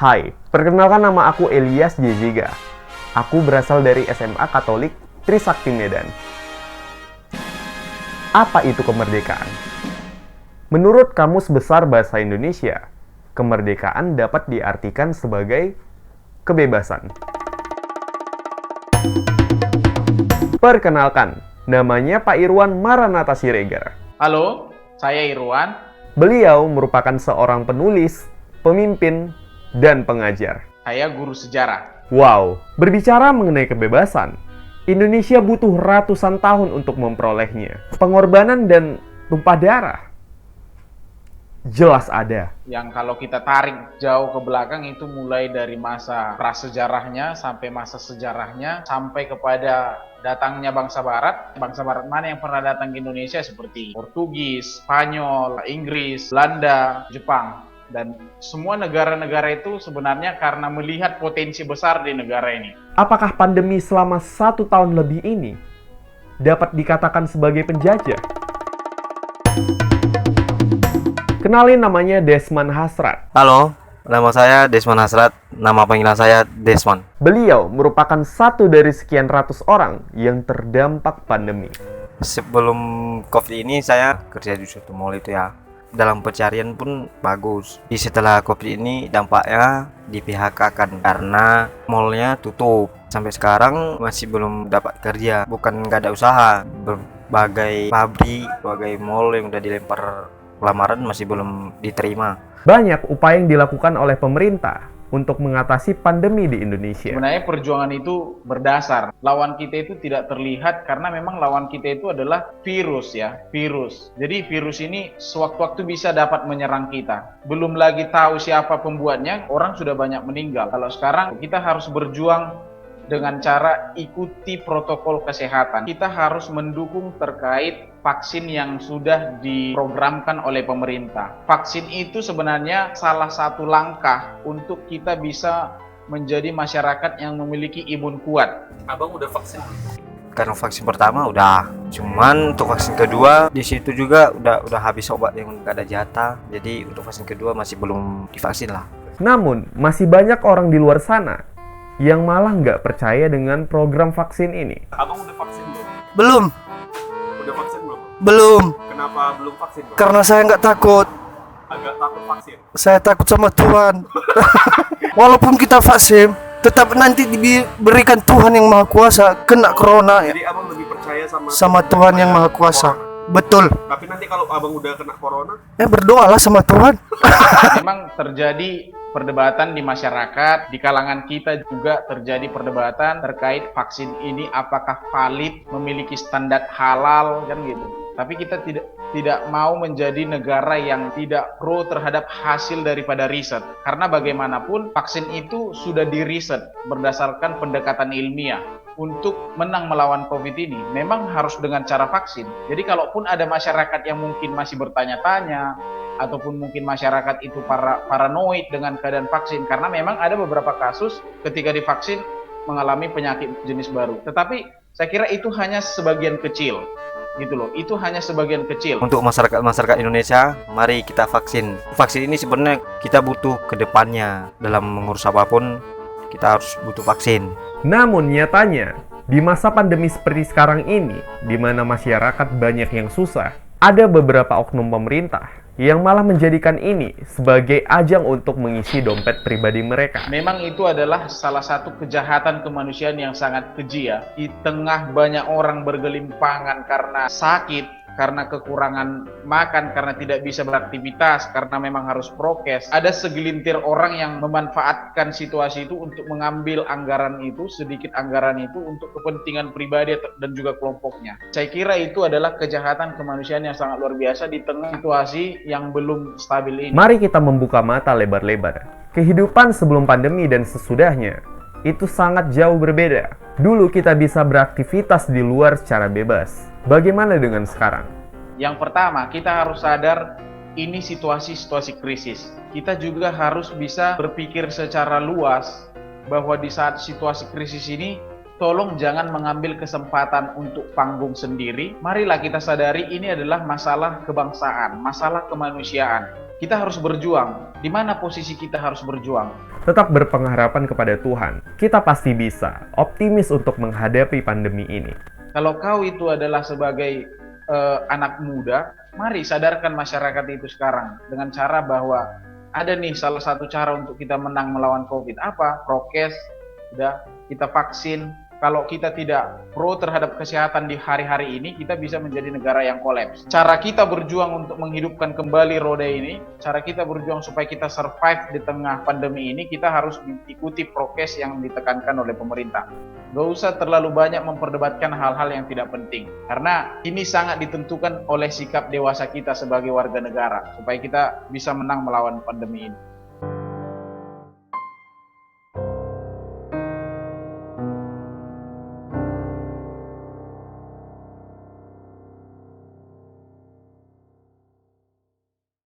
Hai, perkenalkan nama aku Elias Jeziga. Aku berasal dari SMA Katolik Trisakti Medan. Apa itu kemerdekaan? Menurut Kamus Besar Bahasa Indonesia, kemerdekaan dapat diartikan sebagai kebebasan. Perkenalkan, namanya Pak Irwan Maranatha Siregar. Halo, saya Irwan. Beliau merupakan seorang penulis, pemimpin, dan pengajar. Saya guru sejarah. Wow, berbicara mengenai kebebasan, Indonesia butuh ratusan tahun untuk memperolehnya. Pengorbanan dan tumpah darah jelas ada. Yang kalau kita tarik jauh ke belakang itu mulai dari masa prasejarahnya sampai masa sejarahnya sampai kepada datangnya bangsa barat. Bangsa barat mana yang pernah datang ke Indonesia seperti Portugis, Spanyol, Inggris, Belanda, Jepang. Dan semua negara-negara itu sebenarnya karena melihat potensi besar di negara ini. Apakah pandemi selama 1 tahun lebih ini dapat dikatakan sebagai penjajah? Kenalin, namanya Desmond Hasrat. Halo, nama saya Desmond Hasrat. Nama panggilan saya Desmond. Beliau merupakan satu dari sekian ratus orang yang terdampak pandemi. Sebelum COVID ini saya kerja di suatu mall itu ya. Dalam pencarian pun bagus. Setelah COVID ini dampaknya di PHK kan karena mallnya tutup. Sampai sekarang masih belum dapat kerja. Bukan nggak ada usaha. Berbagai pabrik, berbagai mall yang udah dilempar lamaran masih belum diterima. Banyak upaya yang dilakukan oleh pemerintah untuk mengatasi pandemi di Indonesia. Sebenarnya perjuangan itu berdasar. Lawan kita itu tidak terlihat karena memang lawan kita itu adalah virus ya, virus. Jadi virus ini sewaktu-waktu bisa dapat menyerang kita. Belum lagi tahu siapa pembuatnya, orang sudah banyak meninggal. Kalau sekarang kita harus berjuang dengan cara ikuti protokol kesehatan. Kita harus mendukung terkait vaksin yang sudah diprogramkan oleh pemerintah. Vaksin itu sebenarnya salah satu langkah untuk kita bisa menjadi masyarakat yang memiliki imun kuat. Abang udah vaksin? Karena vaksin pertama udah, cuman untuk vaksin kedua di situ juga udah habis obat yang nggak ada jatah. Jadi untuk vaksin kedua masih belum divaksin lah. Namun, masih banyak orang di luar sana yang malah nggak percaya dengan program vaksin ini. Abang udah vaksin belum? Belum. Udah vaksin belum? Belum. Kenapa belum vaksin, Bang? Karena saya nggak takut. Agak takut vaksin? Saya takut sama Tuhan. Walaupun kita vaksin, tetap nanti diberikan Tuhan yang Maha Kuasa kena corona ya. Jadi abang lebih percaya Sama Tuhan yang Maha Kuasa. Betul. Tapi nanti kalau abang udah kena corona, Ya berdoalah sama Tuhan. Memang terjadi perdebatan di masyarakat, di kalangan kita juga terjadi perdebatan terkait vaksin ini apakah valid, memiliki standar halal kan gitu. Tapi kita tidak mau menjadi negara yang tidak pro terhadap hasil daripada riset. Karena bagaimanapun vaksin itu sudah diriset berdasarkan pendekatan ilmiah. Untuk menang melawan COVID ini memang harus dengan cara vaksin. Jadi kalaupun ada masyarakat yang mungkin masih bertanya-tanya ataupun mungkin masyarakat itu paranoid dengan keadaan vaksin, karena memang ada beberapa kasus ketika divaksin mengalami penyakit jenis baru. Tetapi saya kira itu hanya sebagian kecil gitu loh. Itu hanya sebagian kecil. Untuk masyarakat Indonesia, mari kita vaksin. Vaksin ini sebenarnya kita butuh ke depannya. Dalam mengurus apapun, kita harus butuh vaksin. Namun nyatanya, di masa pandemi seperti sekarang ini, di mana masyarakat banyak yang susah, ada beberapa oknum pemerintah yang malah menjadikan ini sebagai ajang untuk mengisi dompet pribadi mereka. Memang itu adalah salah satu kejahatan kemanusiaan yang sangat keji ya. Di tengah banyak orang bergelimpangan karena sakit, karena kekurangan makan, karena tidak bisa beraktivitas, karena memang harus prokes. Ada segelintir orang yang memanfaatkan situasi itu untuk mengambil anggaran itu, sedikit anggaran itu untuk kepentingan pribadi dan juga kelompoknya. Saya kira itu adalah kejahatan kemanusiaan yang sangat luar biasa di tengah situasi yang belum stabil ini. Mari kita membuka mata lebar-lebar. Kehidupan sebelum pandemi dan sesudahnya itu sangat jauh berbeda. Dulu kita bisa beraktivitas di luar secara bebas. Bagaimana dengan sekarang? Yang pertama, kita harus sadar ini situasi krisis. Kita juga harus bisa berpikir secara luas bahwa di saat situasi krisis ini tolong jangan mengambil kesempatan untuk panggung sendiri. Marilah kita sadari ini adalah masalah kebangsaan, masalah kemanusiaan. Kita harus berjuang. Di mana posisi kita harus berjuang? Tetap berpengharapan kepada Tuhan. Kita pasti bisa, optimis untuk menghadapi pandemi ini. Kalau kau itu adalah sebagai anak muda, mari sadarkan masyarakat itu sekarang dengan cara bahwa ada nih salah satu cara untuk kita menang melawan COVID. Apa? Prokes, udah, kita vaksin. Kalau kita tidak pro terhadap kesehatan di hari-hari ini, kita bisa menjadi negara yang kolaps. Cara kita berjuang untuk menghidupkan kembali roda ini, cara kita berjuang supaya kita survive di tengah pandemi ini, kita harus mengikuti prokes yang ditekankan oleh pemerintah. Gak usah terlalu banyak memperdebatkan hal-hal yang tidak penting. Karena ini sangat ditentukan oleh sikap dewasa kita sebagai warga negara, supaya kita bisa menang melawan pandemi ini.